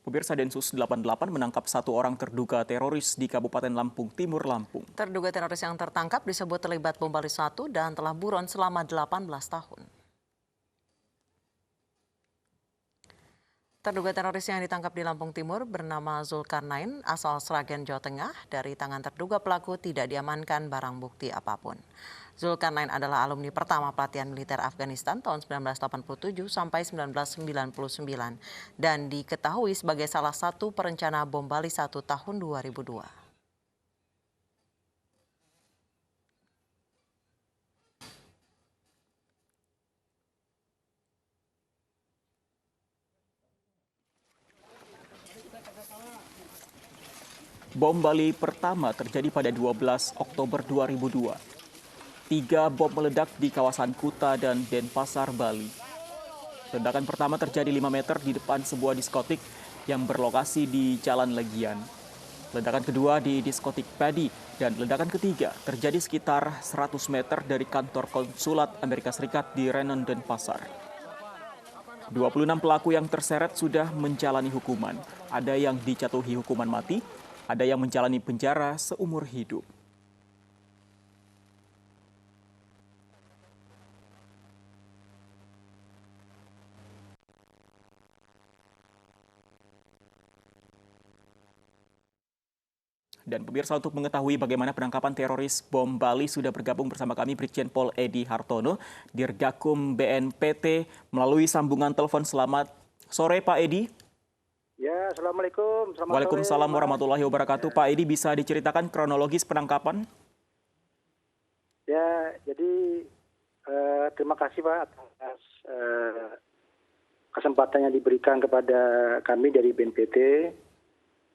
Pemirsa, Densus 88 menangkap satu orang terduga teroris di Kabupaten Lampung Timur, Lampung. Terduga teroris yang tertangkap disebut terlibat bom Bali 1 dan telah buron selama 18 tahun. Terduga teroris yang ditangkap di Lampung Timur bernama Zulkarnain, asal Sragen, Jawa Tengah. Dari tangan terduga pelaku tidak diamankan barang bukti apapun. Zulkarnain adalah alumni pertama pelatihan militer Afghanistan tahun 1987 sampai 1999 dan diketahui sebagai salah satu perencana bom Bali 1 tahun 2002. Bom Bali pertama terjadi pada 12 Oktober 2002. 3 bom meledak di kawasan Kuta dan Denpasar, Bali. Ledakan pertama terjadi 5 meter di depan sebuah diskotik yang berlokasi di Jalan Legian. Ledakan kedua di diskotik Paddy dan ledakan ketiga terjadi sekitar 100 meter dari kantor konsulat Amerika Serikat di Renon, Denpasar. 26 pelaku yang terseret sudah menjalani hukuman. Ada yang dijatuhi hukuman mati, ada yang menjalani penjara seumur hidup. Dan pemirsa, untuk mengetahui bagaimana penangkapan teroris bom Bali sudah bergabung bersama kami Brigjen Pol Edi Hartono, Dirgakum BNPT melalui sambungan telepon. Selamat sore Pak Edi. Ya, Assalamualaikum. Waalaikumsalam warahmatullahi wabarakatuh. Pak Edi, bisa diceritakan kronologis penangkapan? Ya, jadi terima kasih Pak atas kesempatan yang diberikan kepada kami dari BNPT.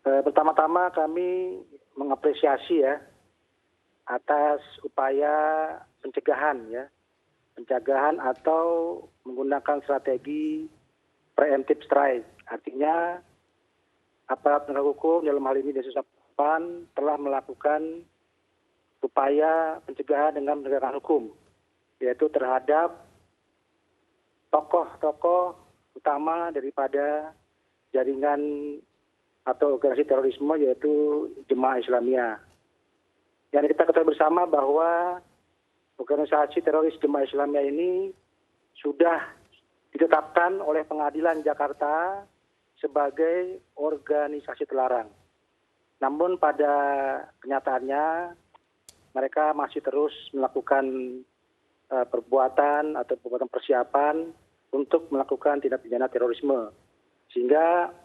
Pertama-tama kami mengapresiasi ya atas upaya pencegahan atau menggunakan strategi preemptive strike. Artinya aparat penegak hukum dalam hal ini Densus 88 telah melakukan upaya pencegahan dengan penegakan hukum, yaitu terhadap tokoh-tokoh utama daripada jaringan atau organisasi terorisme, yaitu Jemaah Islamiyah. Yang kita ketahui bersama bahwa organisasi teroris Jemaah Islamiyah ini sudah ditetapkan oleh Pengadilan Jakarta sebagai organisasi terlarang. Namun pada kenyataannya mereka masih terus melakukan perbuatan atau perbuatan persiapan untuk melakukan tindak pidana terorisme. Sehingga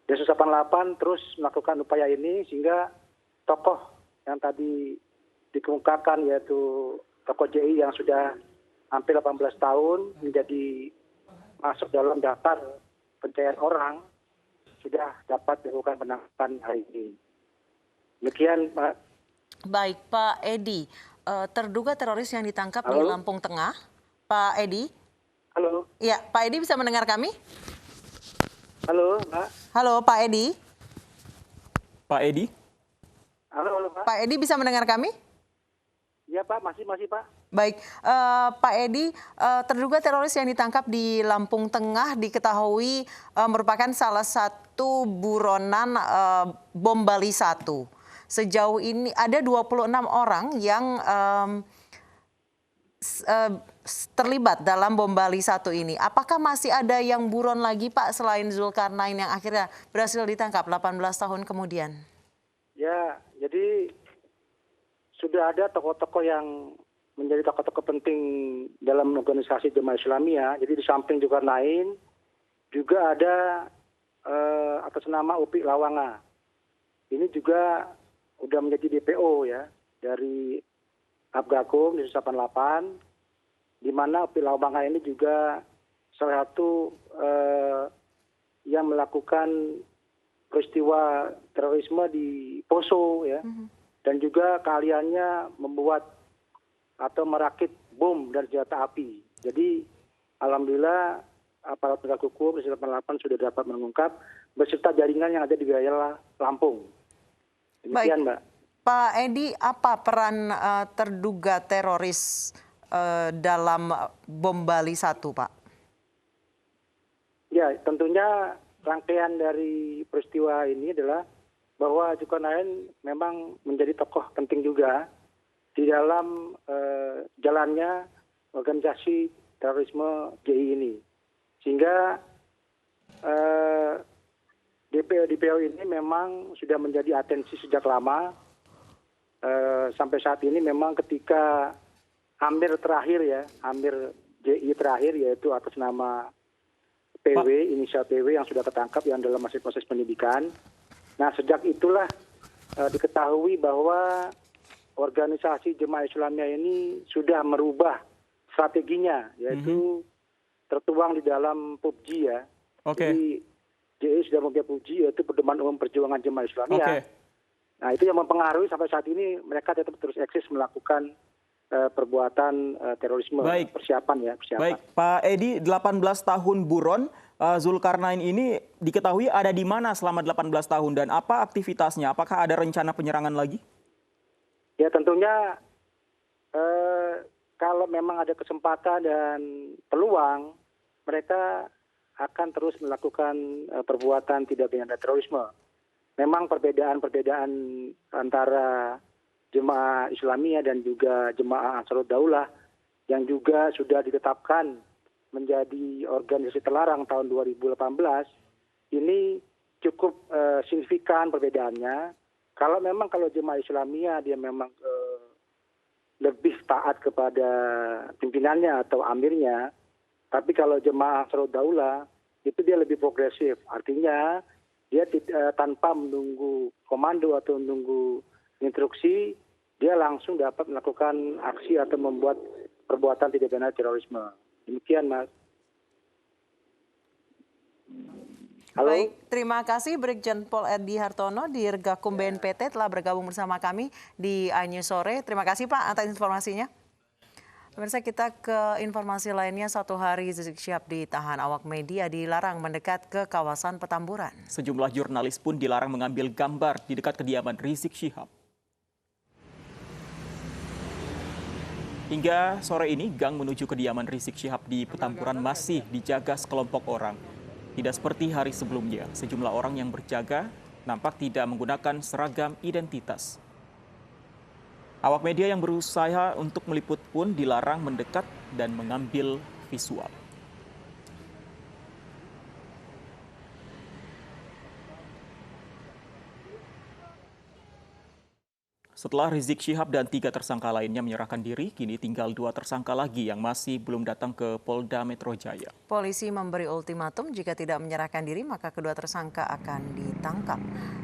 Densus 88 terus melakukan upaya ini sehingga tokoh yang tadi dikemukakan, yaitu tokoh JI yang sudah hampir 18 tahun menjadi masuk dalam daftar pencarian orang, sudah dapat dilakukan penangkapan hari ini. Demikian Pak. Baik Pak Edi, terduga teroris yang ditangkap di Lampung Tengah. Pak Edi? Halo. Ya, Pak Edi bisa mendengar kami? Halo, Pak. Halo, Pak Edi. Pak Edi? Halo, Pak. Pak Edi bisa mendengar kami? Ya, Pak, masih, Pak. Baik, Pak Edi, terduga teroris yang ditangkap di Lampung Tengah diketahui merupakan salah satu buronan bom Bali 1. Sejauh ini ada 26 orang yang terlibat dalam bom Bali 1 ini. Apakah masih ada yang buron lagi Pak selain Zulkarnain yang akhirnya berhasil ditangkap 18 tahun kemudian? Ya, jadi sudah ada tokoh-tokoh yang menjadi tokoh-tokoh penting dalam organisasi Jemaah Islamiyah. Jadi di samping Zulkarnain juga ada atas nama Upik Lawanga. Ini juga sudah menjadi DPO ya dari Abgakum Densus 88, di mana Upik Lawanga ini juga salah satu yang melakukan peristiwa terorisme di Poso ya, dan juga keahliannya membuat atau merakit bom dan senjata api. Jadi alhamdulillah aparat penegak hukum Densus 88 sudah dapat mengungkap beserta jaringan yang ada di wilayah Lampung. Demikian, Mbak. Pak Edi, apa peran terduga teroris dalam bom Bali 1, Pak? Ya, tentunya rangkaian dari peristiwa ini adalah bahwa Zulkarnain memang menjadi tokoh penting juga di dalam jalannya organisasi terorisme GI ini. Sehingga DPO ini memang sudah menjadi atensi sejak lama. Sampai saat ini memang ketika Amir terakhir ya, Amir GI terakhir yaitu atas nama PW, inisial PW yang sudah ketangkap yang dalam masih proses penyidikan. Nah sejak itulah diketahui bahwa organisasi Jemaah Islamiyah ini sudah merubah strateginya, yaitu tertuang di dalam PUBG ya. Jadi GI sudah mempunyai PUBG yaitu Pedoman Umum Perjuangan Jemaah Islamiyah. Nah itu yang mempengaruhi sampai saat ini mereka tetap terus eksis melakukan perbuatan terorisme. Persiapan ya. Baik, Pak Edi, 18 tahun buron, Zulkarnain ini diketahui ada di mana selama 18 tahun dan apa aktivitasnya? Apakah ada rencana penyerangan lagi? Ya tentunya kalau memang ada kesempatan dan peluang, mereka akan terus melakukan perbuatan tidak pidana terorisme. Memang perbedaan-perbedaan antara Jemaah Islamiyah dan juga Jemaah Ansarud Daulah yang juga sudah ditetapkan menjadi organisasi terlarang tahun 2018, ini cukup signifikan perbedaannya. Kalau Jemaah Islamiyah dia memang lebih taat kepada pimpinannya atau amirnya, tapi kalau Jemaah Ansarud Daulah itu dia lebih progresif. Artinya dia tanpa menunggu komando atau menunggu instruksi, dia langsung dapat melakukan aksi atau membuat perbuatan tidak pidana terorisme. Demikian, Mas. Halo. Baik, terima kasih Brigjen Pol Edi Hartono di Dirgakum BNPT telah bergabung bersama kami di iNews Sore. Terima kasih Pak atas informasinya. Pemirsa, kita ke informasi lainnya. 1 hari Rizik Syihab ditahan, awak media dilarang mendekat ke kawasan Petamburan. Sejumlah jurnalis pun dilarang mengambil gambar di dekat kediaman Rizik Syihab. Hingga sore ini, gang menuju kediaman Rizik Syihab di Petamburan masih dijaga sekelompok orang. Tidak seperti hari sebelumnya, sejumlah orang yang berjaga nampak tidak menggunakan seragam identitas. Awak media yang berusaha untuk meliput pun dilarang mendekat dan mengambil visual. Setelah Rizik Syihab dan 3 tersangka lainnya menyerahkan diri, kini tinggal 2 tersangka lagi yang masih belum datang ke Polda Metro Jaya. Polisi memberi ultimatum jika tidak menyerahkan diri maka kedua tersangka akan ditangkap.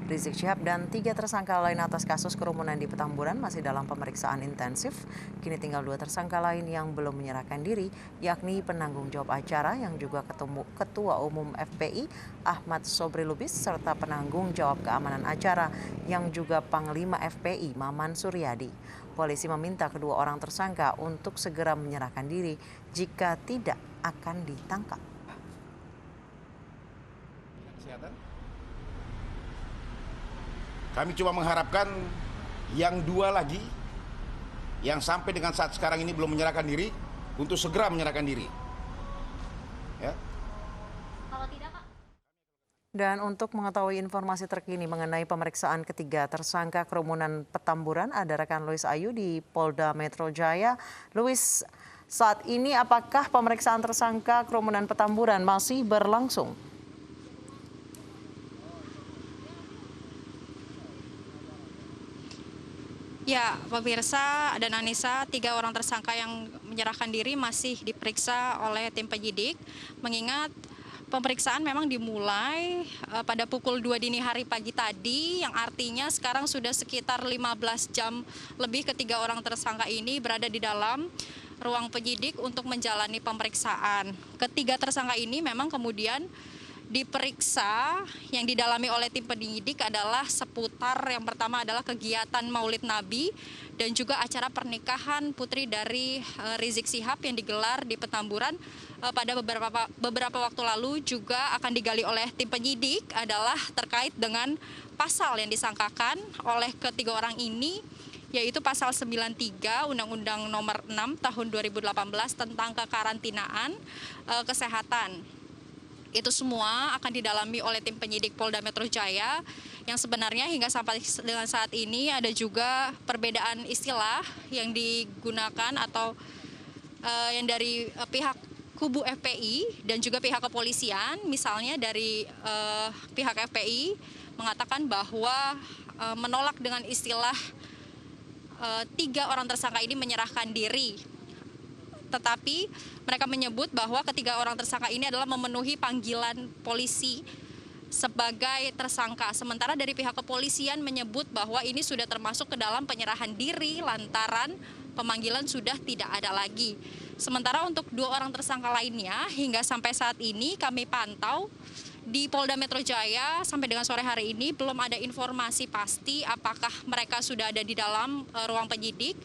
Rizik Syihab dan 3 tersangka lain atas kasus kerumunan di Petamburan masih dalam pemeriksaan intensif. Kini tinggal 2 tersangka lain yang belum menyerahkan diri, yakni penanggung jawab acara yang juga Ketua Umum FPI Ahmad Sobri Lubis serta penanggung jawab keamanan acara yang juga Panglima FPI Maman Suryadi. Polisi meminta kedua orang tersangka untuk segera menyerahkan diri, jika tidak akan ditangkap. Kami cuma mengharapkan yang 2 lagi yang sampai dengan saat sekarang ini belum menyerahkan diri untuk segera menyerahkan diri. Ya. Dan untuk mengetahui informasi terkini mengenai pemeriksaan ketiga tersangka kerumunan Petamburan, ada rekan Louis Ayu di Polda Metro Jaya. Louis, saat ini apakah pemeriksaan tersangka kerumunan Petamburan masih berlangsung? Ya, pemirsa dan Anissa, 3 orang tersangka yang menyerahkan diri masih diperiksa oleh tim penyidik, mengingat pemeriksaan memang dimulai pada pukul 2 dini hari pagi tadi, yang artinya sekarang sudah sekitar 15 jam lebih ketiga orang tersangka ini berada di dalam ruang penyidik untuk menjalani pemeriksaan. Ketiga tersangka ini memang kemudian diperiksa, yang didalami oleh tim penyidik adalah seputar yang pertama adalah kegiatan Maulid Nabi dan juga acara pernikahan putri dari Rizik Syihab yang digelar di Petamburan pada beberapa waktu lalu. Juga akan digali oleh tim penyidik adalah terkait dengan pasal yang disangkakan oleh ketiga orang ini, yaitu pasal 93 Undang-Undang Nomor 6 Tahun 2018 tentang kekarantinaan kesehatan. Itu semua akan didalami oleh tim penyidik Polda Metro Jaya, yang sebenarnya hingga sampai dengan saat ini ada juga perbedaan istilah yang digunakan atau yang dari pihak kubu FPI dan juga pihak kepolisian. Misalnya dari pihak FPI mengatakan bahwa menolak dengan istilah 3 orang tersangka ini menyerahkan diri. Tetapi mereka menyebut bahwa ketiga orang tersangka ini adalah memenuhi panggilan polisi sebagai tersangka. Sementara dari pihak kepolisian menyebut bahwa ini sudah termasuk ke dalam penyerahan diri lantaran pemanggilan sudah tidak ada lagi. Sementara untuk 2 orang tersangka lainnya hingga sampai saat ini kami pantau di Polda Metro Jaya sampai dengan sore hari ini belum ada informasi pasti apakah mereka sudah ada di dalam ruang penyidik.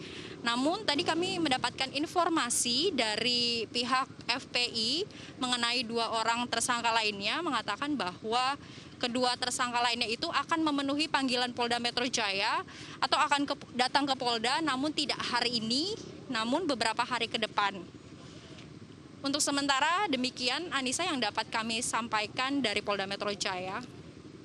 Namun tadi kami mendapatkan informasi dari pihak FPI mengenai 2 orang tersangka lainnya, mengatakan bahwa kedua tersangka lainnya itu akan memenuhi panggilan Polda Metro Jaya atau akan datang ke Polda, namun tidak hari ini, namun beberapa hari ke depan. Untuk sementara demikian Anissa yang dapat kami sampaikan dari Polda Metro Jaya.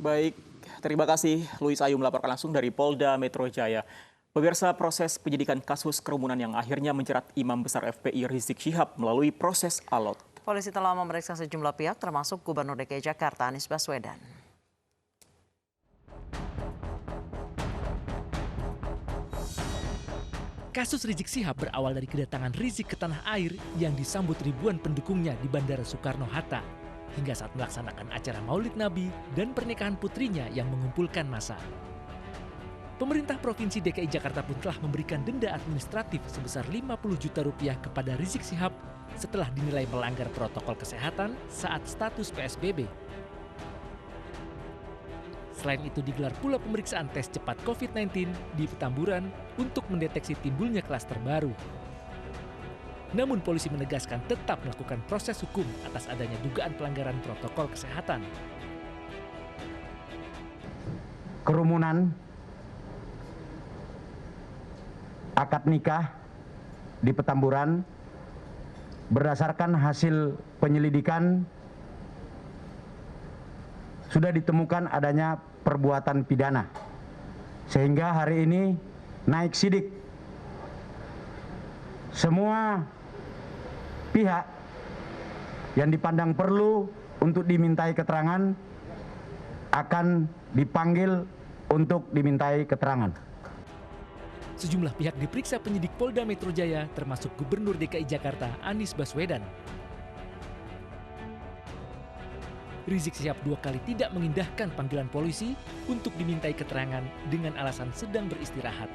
Baik, terima kasih Luis Ayu melaporkan langsung dari Polda Metro Jaya. Pemirsa, proses penyidikan kasus kerumunan yang akhirnya menjerat Imam Besar FPI Rizik Syihab melalui proses alot. Polisi telah memeriksa sejumlah pihak termasuk Gubernur DKI Jakarta Anies Baswedan. Kasus Rizik Syihab berawal dari kedatangan Rizik ke tanah air yang disambut ribuan pendukungnya di Bandara Soekarno-Hatta hingga saat melaksanakan acara Maulid Nabi dan pernikahan putrinya yang mengumpulkan massa. Pemerintah Provinsi DKI Jakarta pun telah memberikan denda administratif sebesar 50 juta rupiah kepada Rizik Syihab setelah dinilai melanggar protokol kesehatan saat status PSBB. Selain itu digelar pula pemeriksaan tes cepat COVID-19 di Petamburan untuk mendeteksi timbulnya klaster baru. Namun polisi menegaskan tetap melakukan proses hukum atas adanya dugaan pelanggaran protokol kesehatan. Kerumunan, akad nikah di Petamburan berdasarkan hasil penyelidikan sudah ditemukan adanya perbuatan pidana, sehingga hari ini naik sidik. Semua pihak yang dipandang perlu untuk dimintai keterangan akan dipanggil untuk dimintai keterangan. Sejumlah pihak diperiksa penyidik Polda Metro Jaya termasuk Gubernur DKI Jakarta Anies Baswedan. Rizik Syihab 2 kali tidak mengindahkan panggilan polisi untuk dimintai keterangan dengan alasan sedang beristirahat.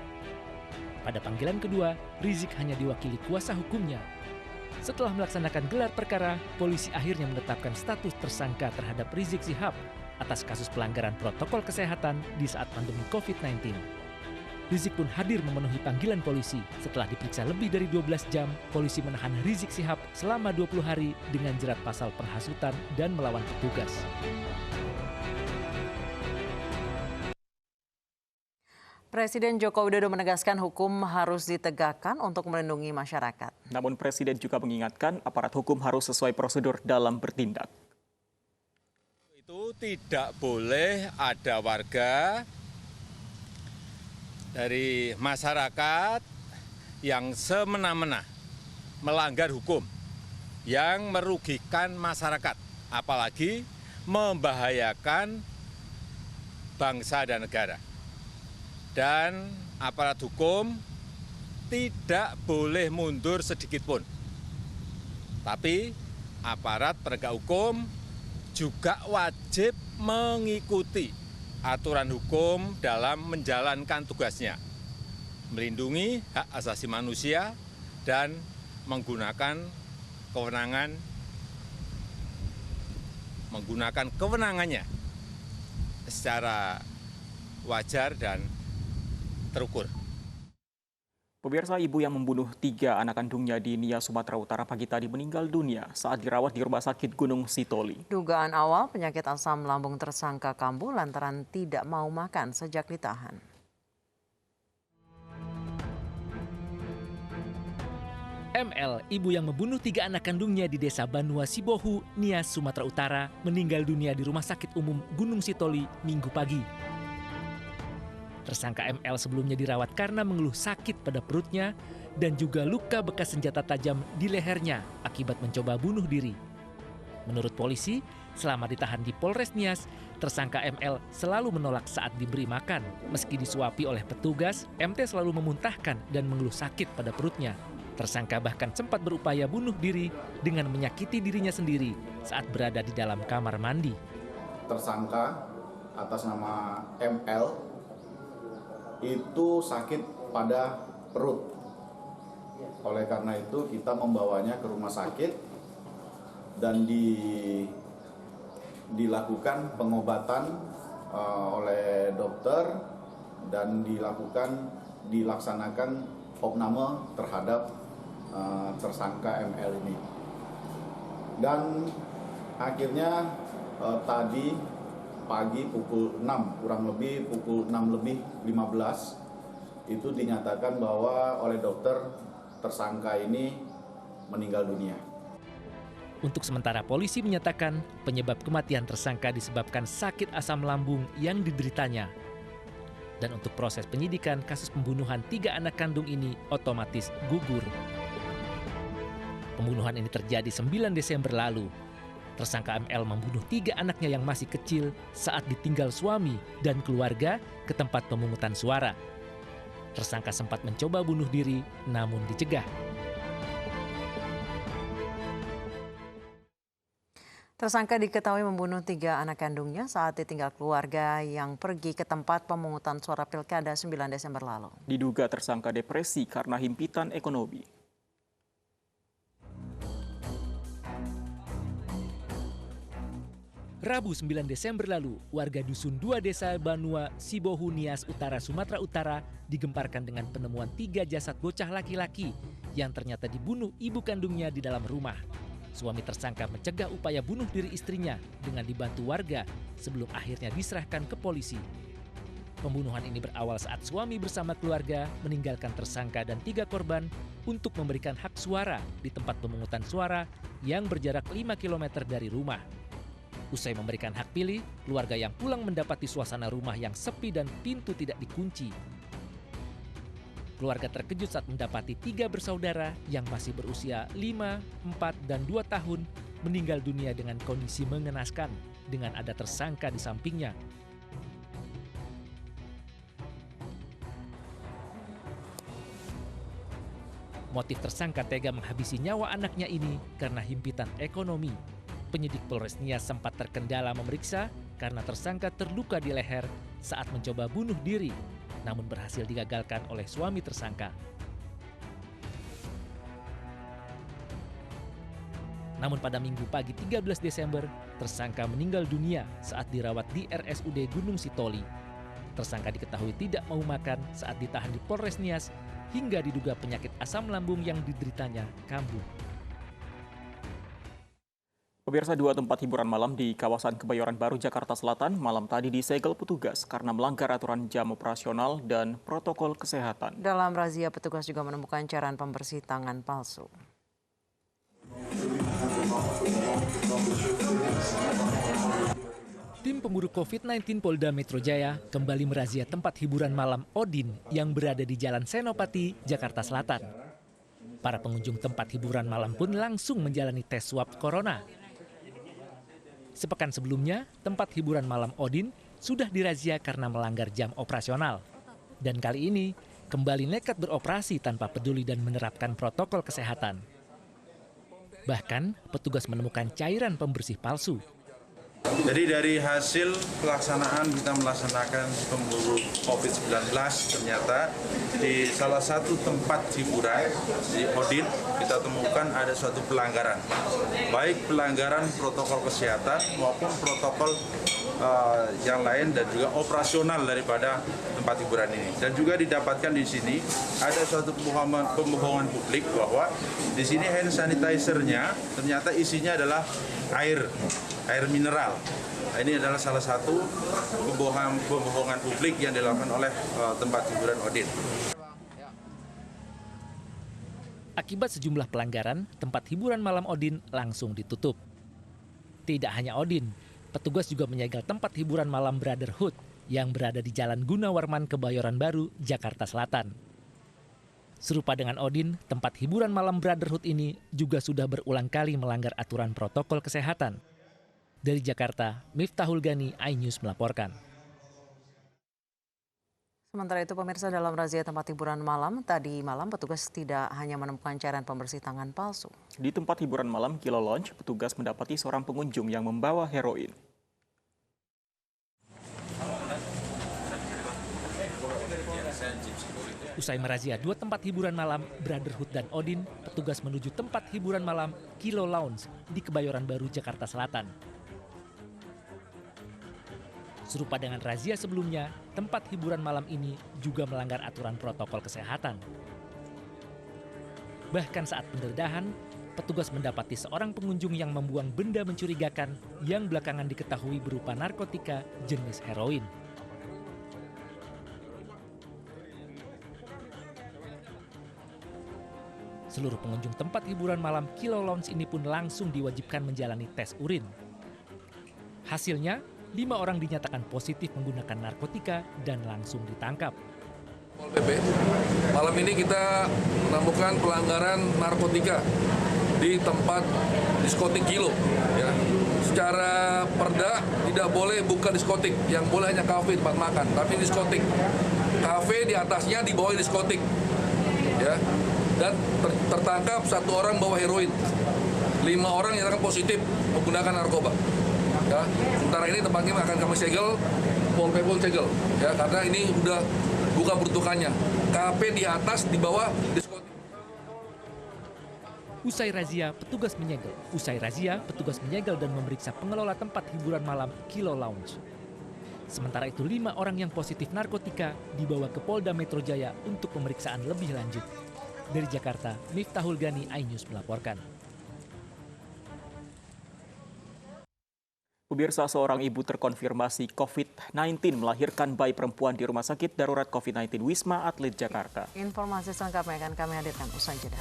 Pada panggilan kedua, Rizik hanya diwakili kuasa hukumnya. Setelah melaksanakan gelar perkara, polisi akhirnya menetapkan status tersangka terhadap Rizik Syihab atas kasus pelanggaran protokol kesehatan di saat pandemi COVID-19. Rizik pun hadir memenuhi panggilan polisi. Setelah diperiksa lebih dari 12 jam, polisi menahan Rizik Syihab selama 20 hari dengan jerat pasal penghasutan dan melawan petugas. Presiden Joko Widodo menegaskan hukum harus ditegakkan untuk melindungi masyarakat. Namun Presiden juga mengingatkan aparat hukum harus sesuai prosedur dalam bertindak. Itu tidak boleh ada warga dari masyarakat yang semena-mena melanggar hukum, yang merugikan masyarakat, apalagi membahayakan bangsa dan negara. Dan aparat hukum tidak boleh mundur sedikit pun. Tapi aparat penegak hukum juga wajib mengikuti aturan hukum dalam menjalankan tugasnya, melindungi hak asasi manusia dan menggunakan kewenangannya secara wajar dan terukur. Pemirsa, ibu yang membunuh 3 anak kandungnya di Nia, Sumatera Utara pagi tadi meninggal dunia saat dirawat di Rumah Sakit Gunung Sitoli. Dugaan awal penyakit asam lambung tersangka kambuh lantaran tidak mau makan sejak ditahan. ML, ibu yang membunuh 3 anak kandungnya di desa Banua Sibohu, Nias, Sumatera Utara, meninggal dunia di Rumah Sakit Umum Gunung Sitoli Minggu pagi. Tersangka ML sebelumnya dirawat karena mengeluh sakit pada perutnya dan juga luka bekas senjata tajam di lehernya akibat mencoba bunuh diri. Menurut polisi, selama ditahan di Polres Nias, tersangka ML selalu menolak saat diberi makan. Meski disuapi oleh petugas, MT selalu memuntahkan dan mengeluh sakit pada perutnya. Tersangka bahkan sempat berupaya bunuh diri dengan menyakiti dirinya sendiri saat berada di dalam kamar mandi. Tersangka atas nama ML itu sakit pada perut. Oleh karena itu kita membawanya ke rumah sakit dan dilakukan pengobatan oleh dokter dan dilaksanakan opname terhadap tersangka ML ini. Dan akhirnya tadi pagi pukul 6, kurang lebih pukul 6:15 itu dinyatakan bahwa oleh dokter tersangka ini meninggal dunia. Untuk sementara polisi menyatakan penyebab kematian tersangka disebabkan sakit asam lambung yang dideritanya. Dan untuk proses penyidikan kasus pembunuhan 3 anak kandung ini otomatis gugur. Pembunuhan ini terjadi 9 Desember lalu. Tersangka ML membunuh 3 anaknya yang masih kecil saat ditinggal suami dan keluarga ke tempat pemungutan suara. Tersangka sempat mencoba bunuh diri namun dicegah. Tersangka diketahui membunuh 3 anak kandungnya saat ditinggal keluarga yang pergi ke tempat pemungutan suara Pilkada 9 Desember lalu. Diduga tersangka depresi karena himpitan ekonomi. Rabu 9 Desember lalu, warga Dusun 2 Desa Banua Sibohu, Nias Utara, Sumatera Utara digemparkan dengan penemuan 3 jasad bocah laki-laki yang ternyata dibunuh ibu kandungnya di dalam rumah. Suami tersangka mencegah upaya bunuh diri istrinya dengan dibantu warga sebelum akhirnya diserahkan ke polisi. Pembunuhan ini berawal saat suami bersama keluarga meninggalkan tersangka dan 3 korban untuk memberikan hak suara di tempat pemungutan suara yang berjarak 5 km dari rumah. Usai memberikan hak pilih, keluarga yang pulang mendapati suasana rumah yang sepi dan pintu tidak dikunci. Keluarga terkejut saat mendapati 3 bersaudara yang masih berusia 5, 4, dan 2 tahun meninggal dunia dengan kondisi mengenaskan dengan ada tersangka di sampingnya. Motif tersangka tega menghabisi nyawa anaknya ini karena himpitan ekonomi. Penyidik Polres Nias sempat terkendala memeriksa karena tersangka terluka di leher saat mencoba bunuh diri, namun berhasil digagalkan oleh suami tersangka. Namun pada Minggu pagi 13 Desember, tersangka meninggal dunia saat dirawat di RSUD Gunung Sitoli. Tersangka diketahui tidak mau makan saat ditahan di Polres Nias hingga diduga penyakit asam lambung yang dideritanya kambuh. Pemirsa, 2 tempat hiburan malam di kawasan Kebayoran Baru, Jakarta Selatan malam tadi disegel petugas karena melanggar aturan jam operasional dan protokol kesehatan. Dalam razia, petugas juga menemukan cairan pembersih tangan palsu. Tim pemburu COVID-19 Polda Metro Jaya kembali merazia tempat hiburan malam Odin yang berada di Jalan Senopati, Jakarta Selatan. Para pengunjung tempat hiburan malam pun langsung menjalani tes swab corona. Sepekan sebelumnya, tempat hiburan malam Odin sudah dirazia karena melanggar jam operasional. Dan kali ini, kembali nekat beroperasi tanpa peduli dan menerapkan protokol kesehatan. Bahkan, petugas menemukan cairan pembersih palsu. Jadi dari hasil pelaksanaan kita melaksanakan pemburu COVID-19, ternyata di salah satu tempat hiburan di Odin kita temukan ada suatu pelanggaran, baik pelanggaran protokol kesehatan maupun protokol yang lain dan juga operasional daripada tempat hiburan ini. Dan juga didapatkan di sini ada suatu pembohongan publik bahwa di sini hand sanitizer-nya ternyata isinya adalah air mineral. Ini adalah salah satu pembohongan publik yang dilakukan oleh tempat hiburan Odin. Akibat sejumlah pelanggaran, tempat hiburan malam Odin langsung ditutup. Tidak hanya Odin, petugas juga menyegel tempat hiburan malam Brotherhood yang berada di Jalan Gunawarman, Kebayoran Baru, Jakarta Selatan. Serupa dengan Odin, tempat hiburan malam Brotherhood ini juga sudah berulang kali melanggar aturan protokol kesehatan. Dari Jakarta, Miftahul Gani, iNews melaporkan. Sementara itu pemirsa, dalam razia tempat hiburan malam, tadi malam petugas tidak hanya menemukan cairan pembersih tangan palsu. Di tempat hiburan malam Kilo Lounge, petugas mendapati seorang pengunjung yang membawa heroin. Usai merazia 2 tempat hiburan malam, Brotherhood dan Odin, petugas menuju tempat hiburan malam Kilo Lounge di Kebayoran Baru, Jakarta Selatan. Serupa dengan razia sebelumnya, tempat hiburan malam ini juga melanggar aturan protokol kesehatan. Bahkan saat penggeledahan, petugas mendapati seorang pengunjung yang membuang benda mencurigakan yang belakangan diketahui berupa narkotika jenis heroin. Seluruh pengunjung tempat hiburan malam Kilo Lounge ini pun langsung diwajibkan menjalani tes urin. Hasilnya, 5 orang dinyatakan positif menggunakan narkotika dan langsung ditangkap. Pol PP, malam ini kita menemukan pelanggaran narkotika di tempat diskotik Kilo. Ya. Secara perda tidak boleh buka diskotik, yang boleh hanya kafe tempat makan, tapi diskotik. Kafe di atasnya di bawah diskotik. Ya. Dan tertangkap 1 orang bawa heroin. 5 orang dinyatakan positif menggunakan narkoba. Ya, sementara ini tempatnya akan kami segel, Pol PP pun segel, ya, karena ini udah bukan peruntukannya. KP di atas, di bawah diskotik. Usai razia, petugas menyegel dan memeriksa pengelola tempat hiburan malam Kilo Lounge. Sementara itu 5 orang yang positif narkotika dibawa ke Polda Metro Jaya untuk pemeriksaan lebih lanjut. Dari Jakarta, Miftahul Gani, iNews melaporkan. Pemirsa, seorang ibu terkonfirmasi COVID-19 melahirkan bayi perempuan di Rumah Sakit Darurat COVID-19 Wisma Atlet Jakarta. Informasi selengkapnya akan kami hadirkan usai jeda.